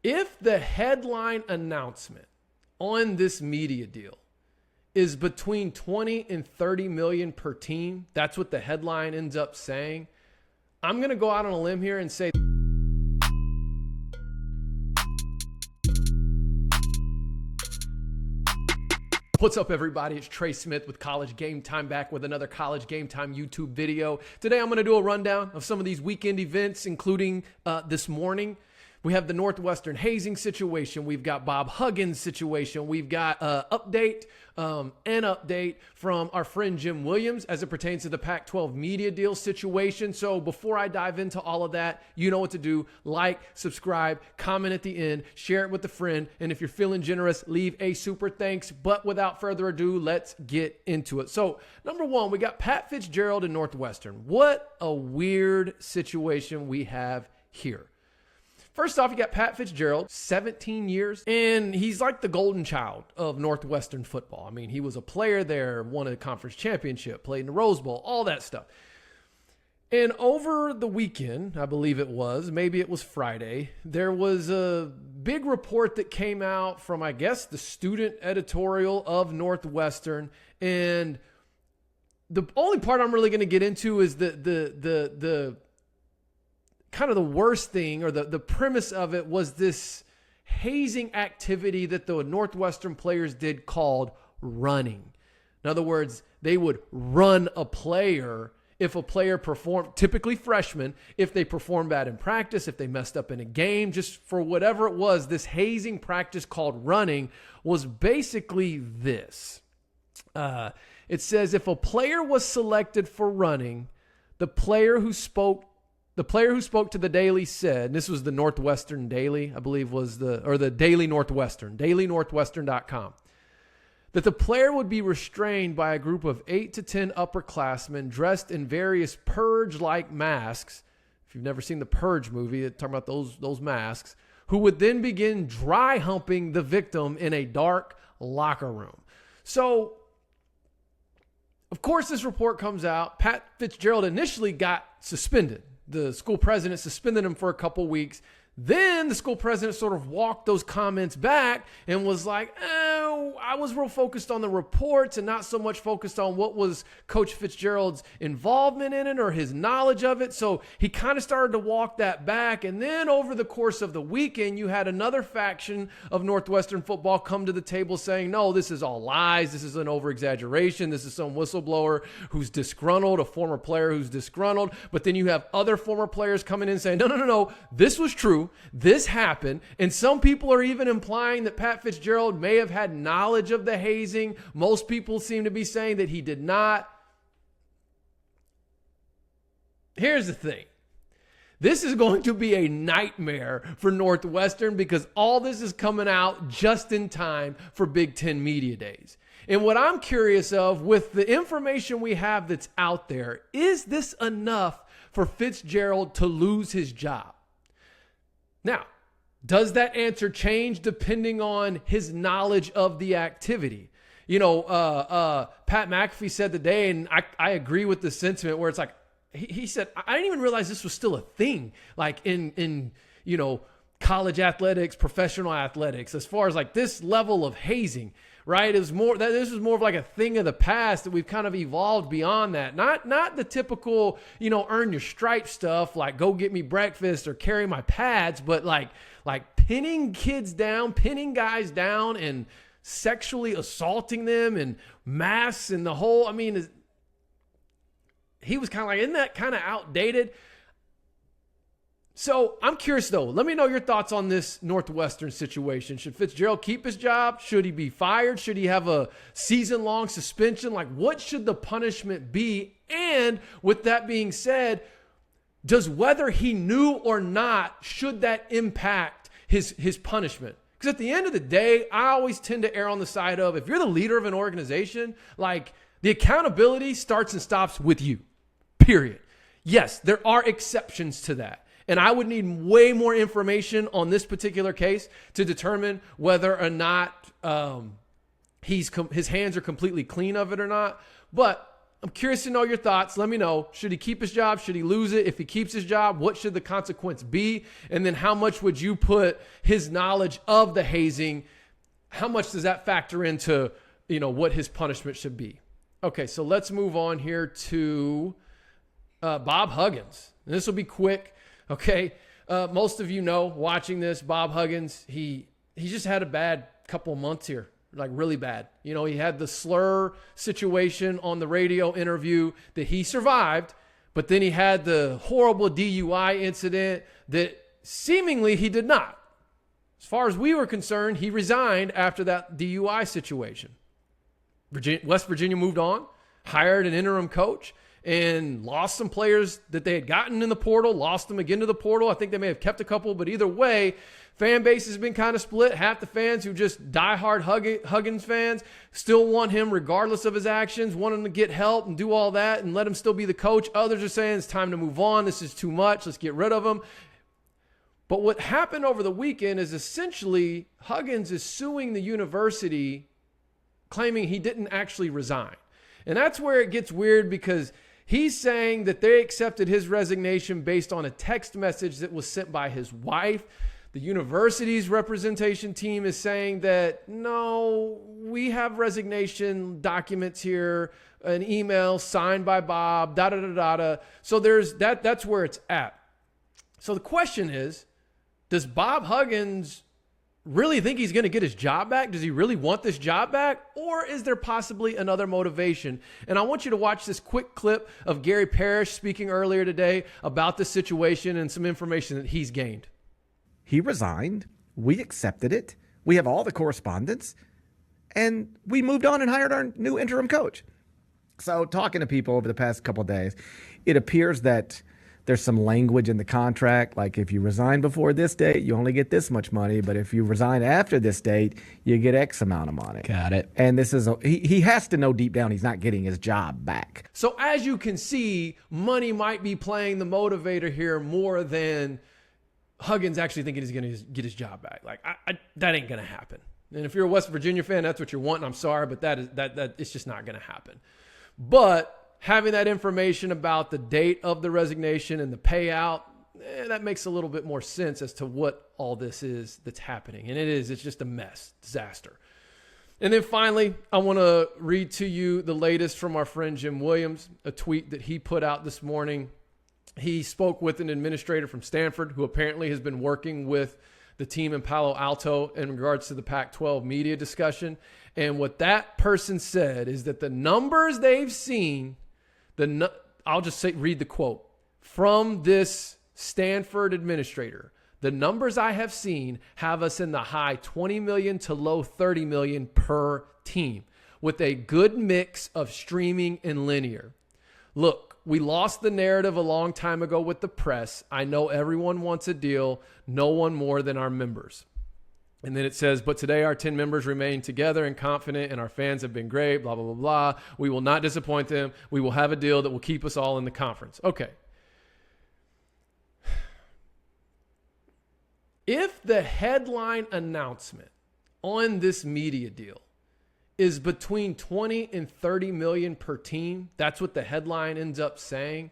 If the headline announcement on this media deal is between 20 and 30 million per team, that's what the headline ends up saying, I'm going to go out on a limb here and say what's up, everybody? It's Trey Smith with College Game Time, back with another College Game Time YouTube video. Today, I'm going to do a rundown of some of these weekend events, including this morning. We have the Northwestern Hazing situation. We've got Bob Huggins situation. We've got an update from our friend Jim Williams as it pertains to the Pac-12 media deal situation. So before I dive into all of that, you know what to do. Like, subscribe, comment at the end, share it with a friend. And if you're feeling generous, leave a super thanks. But without further ado, let's get into it. So number one, we got Pat Fitzgerald and Northwestern. What a weird situation we have here. First off, you got Pat Fitzgerald, 17 years, and he's like the golden child of Northwestern football. I mean, he was a player there, won a conference championship, played in the Rose Bowl, all that stuff. And over the weekend, I believe it was, maybe it was Friday, there was a big report that came out from, I guess, the student editorial of Northwestern. And the only part I'm really going to get into is the kind of the worst thing, or the premise of it, was this hazing activity that the Northwestern players did called running. In other words, they would run a player if a player performed, typically freshmen, if they performed bad in practice, if they messed up in a game, just for whatever it was. This hazing practice called running was basically this. It says if a player was selected for running, the player who spoke to the Daily said, and this was the Northwestern Daily, I believe was the Daily Northwestern, dailynorthwestern.com, that the player would be restrained by a group of 8 to 10 upperclassmen dressed in various purge-like masks. If you've never seen the Purge movie, it's talking about those masks, who would then begin dry humping the victim in a dark locker room. So, of course, this report comes out. Pat Fitzgerald initially got suspended. The school president suspended him for a couple weeks. Then the school president sort of walked those comments back and was like, oh, I was real focused on the reports and not so much focused on what was Coach Fitzgerald's involvement in it or his knowledge of it. So he kind of started to walk that back. And then over the course of the weekend, you had another faction of Northwestern football come to the table saying, no, this is all lies. This is an over-exaggeration. This is some whistleblower who's disgruntled, a former player who's disgruntled. But then you have other former players coming in saying, no, this was true. This happened. And some people are even implying that Pat Fitzgerald may have had knowledge of the hazing. Most people seem to be saying that he did not. Here's the thing. This is going to be a nightmare for Northwestern because all this is coming out just in time for Big Ten Media Days. And what I'm curious of, with the information we have that's out there, is this enough for Fitzgerald to lose his job? Now, does that answer change depending on his knowledge of the activity? You know, Pat McAfee said today, and I agree with the sentiment, where it's like, he said, I didn't even realize this was still a thing, like in college athletics, professional athletics, as far as like this level of hazing, right? This was more of like a thing of the past, that we've kind of evolved beyond that. Not the typical, earn your stripes stuff, like go get me breakfast or carry my pads, but like pinning kids down, pinning guys down and sexually assaulting them, and masks and the whole, he was kind of like, isn't that kind of outdated? So I'm curious, though. Let me know your thoughts on this Northwestern situation. Should Fitzgerald keep his job? Should he be fired? Should he have a season-long suspension? Like, what should the punishment be? And with that being said, does whether he knew or not, should that impact his punishment? Because at the end of the day, I always tend to err on the side of, if you're the leader of an organization, like, the accountability starts and stops with you, period. Yes, there are exceptions to that. And I would need way more information on this particular case to determine whether or not his hands are completely clean of it or not. But I'm curious to know your thoughts. Let me know. Should he keep his job? Should he lose it? If he keeps his job, what should the consequence be? And then how much would you put his knowledge of the hazing? How much does that factor into, what his punishment should be? Okay, so let's move on here to Bob Huggins. And this will be quick. Okay. Most of you know, watching this, Bob Huggins, he just had a bad couple of months here. Like really bad. He had the slur situation on the radio interview that he survived, but then he had the horrible DUI incident that seemingly he did not. As far as we were concerned, he resigned after that DUI situation. West Virginia moved on, hired an interim coach, and lost some players that they had gotten in the portal, lost them again to the portal. I think they may have kept a couple, but either way, fan base has been kind of split. Half the fans who just diehard Huggins fans still want him regardless of his actions, want him to get help and do all that and let him still be the coach. Others are saying it's time to move on. This is too much. Let's get rid of him. But what happened over the weekend is essentially Huggins is suing the university, claiming he didn't actually resign. And that's where it gets weird because he's saying that they accepted his resignation based on a text message that was sent by his wife. The university's representation team is saying that, no, we have resignation documents here, an email signed by Bob, da-da-da-da-da. So that's where it's at. So the question is, does Bob Huggins really think he's going to get his job back? Does he really want this job back? Or is there possibly another motivation? And I want you to watch this quick clip of Gary Parrish speaking earlier today about this situation and some information that he's gained. He resigned. We accepted it. We have all the correspondence. And we moved on and hired our new interim coach. So talking to people over the past couple of days, it appears that there's some language in the contract, like if you resign before this date, you only get this much money. But if you resign after this date, you get X amount of money. Got it. And this is he has to know deep down he's not getting his job back. So as you can see, money might be playing the motivator here more than Huggins actually thinking he's going to get his job back. Like that ain't going to happen. And if you're a West Virginia fan, that's what you're wanting. I'm sorry, but that it's just not going to happen. But having that information about the date of the resignation and the payout, that makes a little bit more sense as to what all this is that's happening. And it's just a mess, disaster. And then finally, I want to read to you the latest from our friend Jim Williams, a tweet that he put out this morning. He spoke with an administrator from Stanford who apparently has been working with the team in Palo Alto in regards to the Pac-12 media discussion. And what that person said is that the numbers they've seen, I'll just read the quote from this Stanford administrator. The numbers I have seen have us in the high 20 million to low 30 million per team with a good mix of streaming and linear. Look, we lost the narrative a long time ago with the press. I know everyone wants a deal, no one more than our members. And then it says, but today our 10 members remain together and confident, and our fans have been great, blah, blah, blah, blah. We will not disappoint them. We will have a deal that will keep us all in the conference. Okay. If the headline announcement on this media deal is between 20 and 30 million per team, that's what the headline ends up saying,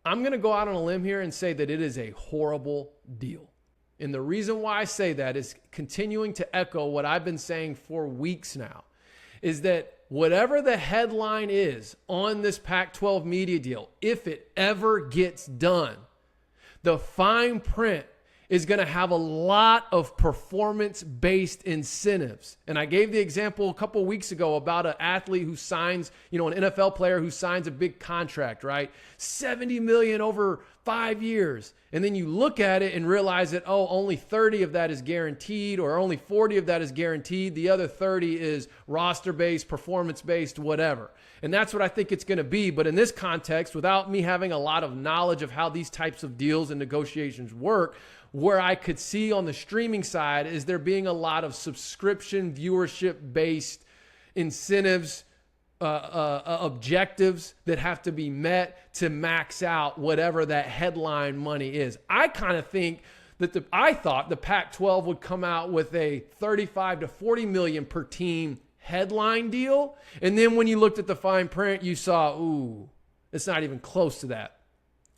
I'm going to go out on a limb here and say that it is a horrible deal. And the reason why I say that is continuing to echo what I've been saying for weeks now, is that whatever the headline is on this Pac-12 media deal, if it ever gets done, the fine print is going to have a lot of performance-based incentives. And I gave the example a couple of weeks ago about an athlete who signs, an NFL player who signs a big contract, right? $70 million over 5 years. And then you look at it and realize that, only 30 of that is guaranteed, or only 40 of that is guaranteed. The other 30 is roster-based, performance-based, whatever. And that's what I think it's going to be. But in this context, without me having a lot of knowledge of how these types of deals and negotiations work, where I could see on the streaming side is there being a lot of subscription viewership-based incentives, objectives that have to be met to max out whatever that headline money is. I kind of think that I thought the Pac-12 would come out with a 35 to 40 million per team headline deal. And then when you looked at the fine print, you saw, ooh, it's not even close to that.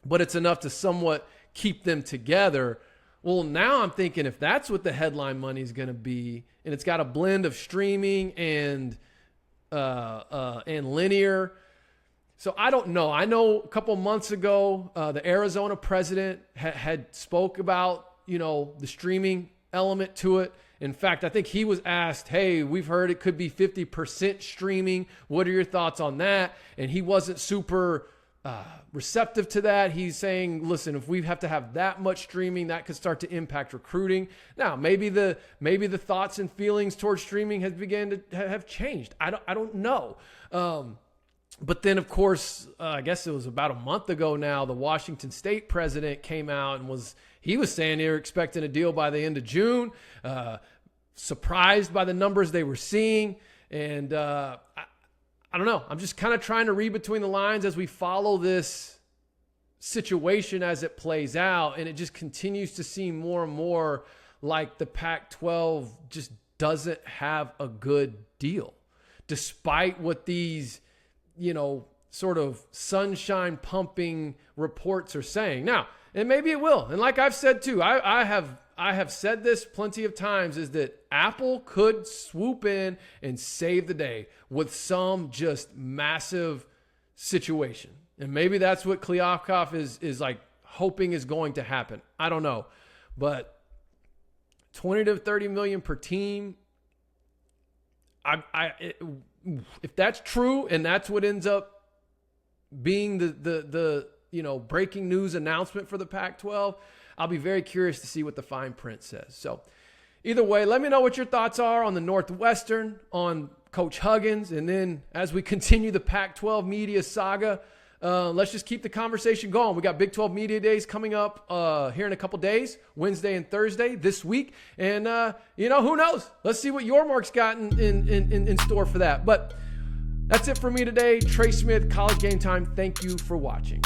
But it's enough to somewhat keep them together. Well, now I'm thinking if that's what the headline money is going to be, and it's got a blend of streaming and linear. So I don't know. I know a couple months ago, the Arizona president had spoke about, the streaming element to it. In fact, I think he was asked, hey, we've heard it could be 50% streaming. What are your thoughts on that? And he wasn't super receptive to that. He's saying, listen, if we have to have that much streaming, that could start to impact recruiting. Now, maybe the thoughts and feelings towards streaming has began to have changed. I don't know. But then, of course, I guess it was about a month ago now, the Washington State president came out and was saying they were expecting a deal by the end of June, surprised by the numbers they were seeing. And I don't know. I'm just kind of trying to read between the lines as we follow this situation as it plays out. And it just continues to seem more and more like the Pac-12 just doesn't have a good deal, despite what these, sort of sunshine pumping reports are saying. Now, and maybe it will. And like I've said too, I have said this plenty of times, is that Apple could swoop in and save the day with some just massive situation. And maybe that's what Kliavkoff is like hoping is going to happen. I don't know. But 20 to 30 million per team, if that's true and that's what ends up being the breaking news announcement for the Pac-12, I'll be very curious to see what the fine print says. So either way, let me know what your thoughts are on the Northwestern, on Coach Huggins, and then as we continue the Pac-12 media saga, let's just keep the conversation going. We got Big 12 Media Days coming up here in a couple days, Wednesday and Thursday this week. And, who knows? Let's see what Yormark's got in store for that. But that's it for me today. Trey Smith, College Game Time. Thank you for watching.